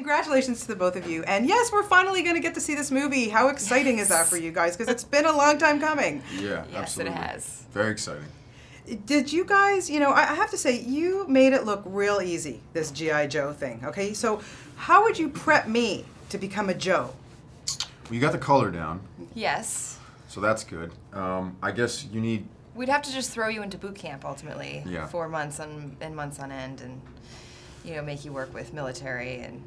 Congratulations to the both of you. And yes, we're finally going to get to see this movie. How exciting is that for you guys? Because it's been a long time coming. Yeah, yes, absolutely. It has. Very exciting. Did you guys, I have to say, you made it look real easy, this G.I Joe thing, okay? So how would you prep me to become a Joe? Well, you got the color down. Yes. So that's good. I guess you need... We'd have to just throw you into boot camp, ultimately. Yeah. 4 months and months on end, and, make you work with military and...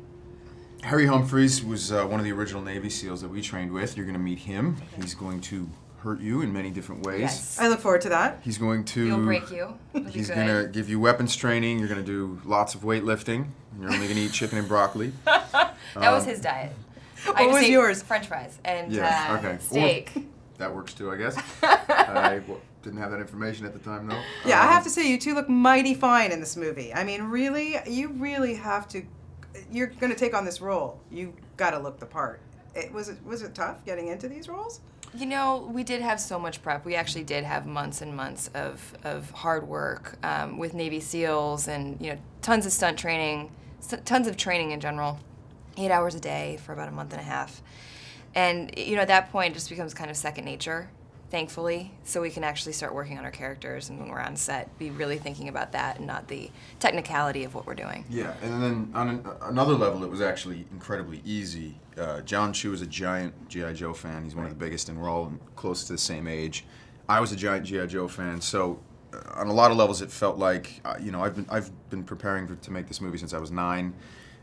Harry Humphreys was one of the original Navy SEALs that we trained with. You're going to meet him. He's going to hurt you in many different ways. Yes. I look forward to that. He's going to... He'll break you. He's going to give you weapons training. You're going to do lots of weightlifting. You're only going to eat chicken and broccoli. That was his diet. What was yours? French fries and okay. steak. Or, that works too, I guess. I didn't have that information at the time, though. Yeah, I have to say, you two look mighty fine in this movie. I mean, really, you really have to... You're going to take on this role. You got to look the part. Was it tough getting into these roles? We did have so much prep. We actually did have months and months of hard work with Navy SEALs and tons of stunt training, tons of training in general, 8 hours a day for about a month and a half. And at that point, it just becomes kind of second nature, thankfully, so we can actually start working on our characters, and when we're on set, be really thinking about that and not the technicality of what we're doing. Yeah, and then on another level, it was actually incredibly easy. John Chu is a giant G.I. Joe fan. He's one of the biggest, and we're all close to the same age. I was a giant G.I. Joe fan, so on a lot of levels, it felt like I've been preparing to make this movie since I was 9,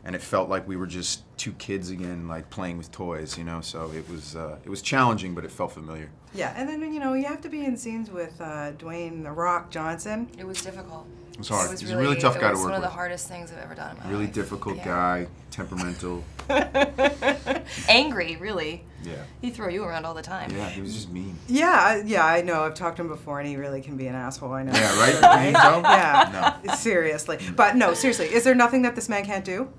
and it felt like we were just 2 kids again, like playing with toys. So it was challenging, but it felt familiar. Yeah, and then you have to be in scenes with Dwayne "The Rock" Johnson. It was difficult. It was hard. He's a really tough guy to work with. It was one of the hardest things I've ever done in my life. Really difficult guy, temperamental. Angry, really. Yeah. He'd throw you around all the time. Yeah, he was just mean. Yeah, I know. I've talked to him before, and he really can be an asshole. I know. Yeah, right? You think so? Yeah. No. Seriously. But no, seriously. Is there nothing that this man can't do?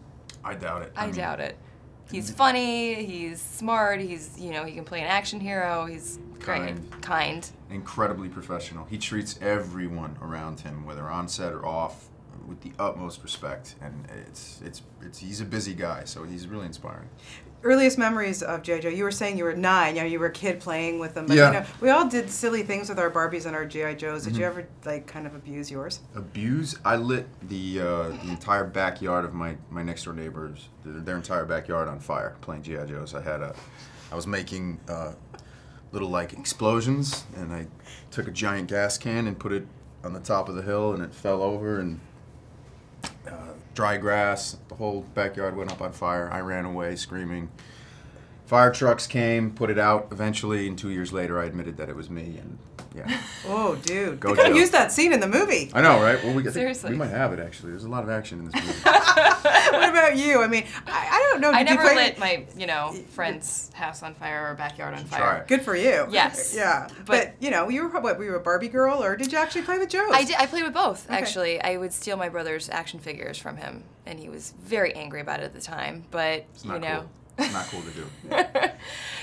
I doubt it. I doubt it. He's funny, he's smart, he's, he can play an action hero, he's great. Kind. Incredibly professional. He treats everyone around him, whether on set or off, with the utmost respect, and he's a busy guy, so he's really inspiring. Earliest memories of G.I. Joe, you were saying you were 9, you were a kid playing with them, but yeah. We all did silly things with our Barbies and our G.I. Joes. Did you ever kind of abuse yours? Abuse? I lit the entire backyard of my next door neighbors, their entire backyard on fire playing G.I. Joes. I was making little explosions, and I took a giant gas can and put it on the top of the hill, and it fell over, and dry grass, the whole backyard went up on fire. I ran away screaming. Fire trucks came, put it out eventually, and 2 years later I admitted that it was me, and yeah. Oh, dude. Go They could have Joe. used that scene in the movie. I know, right? Well, Seriously. We might have it, actually. There's a lot of action in this movie. What about you? I mean, I don't know. I Did you never play lit my, friend's house on fire or backyard on Try fire. it. Good for you. Yes. Yeah. But you were a Barbie girl, or did you actually play with Joes? I played with both, Okay. actually. I would steal my brother's action figures from him, and he was very angry about it at the time, but, It's not cool. It's not cool to do.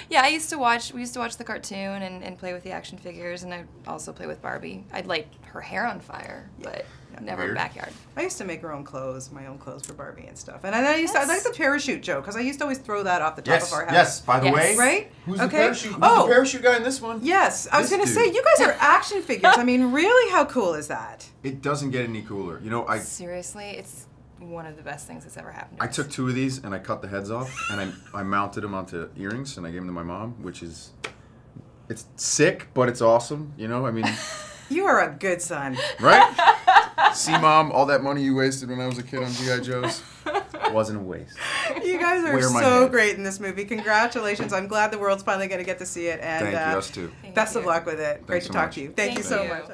Yeah, we used to watch the cartoon and play with the action figures, and I'd also play with Barbie. I'd light her hair on fire, but never Weird. backyard. I used to make my own clothes for Barbie and stuff. And I like the parachute joke, because I used to always throw that off the top of our house. Yes, by the Yes. way, Right? who's Okay. the parachute? Who's Oh. the parachute guy in this one? Yes, I was This going to dude. say, you guys are action figures. I mean, really, how cool is that? It doesn't get any cooler. Seriously, it's one of the best things that's ever happened to I us. took 2 of these and I cut the heads off and I mounted them onto earrings and I gave them to my mom, which is, it's sick, but it's awesome, I mean. You are a good son. Right? See, Mom, all that money you wasted when I was a kid on G.I. Joes wasn't a waste. You guys are Wear my so head. great in this movie. Congratulations. I'm glad the world's finally going to get to see it. And Thank you, us too. best of luck with it. Great Thanks to so talk much. to you. Thank you so you. much.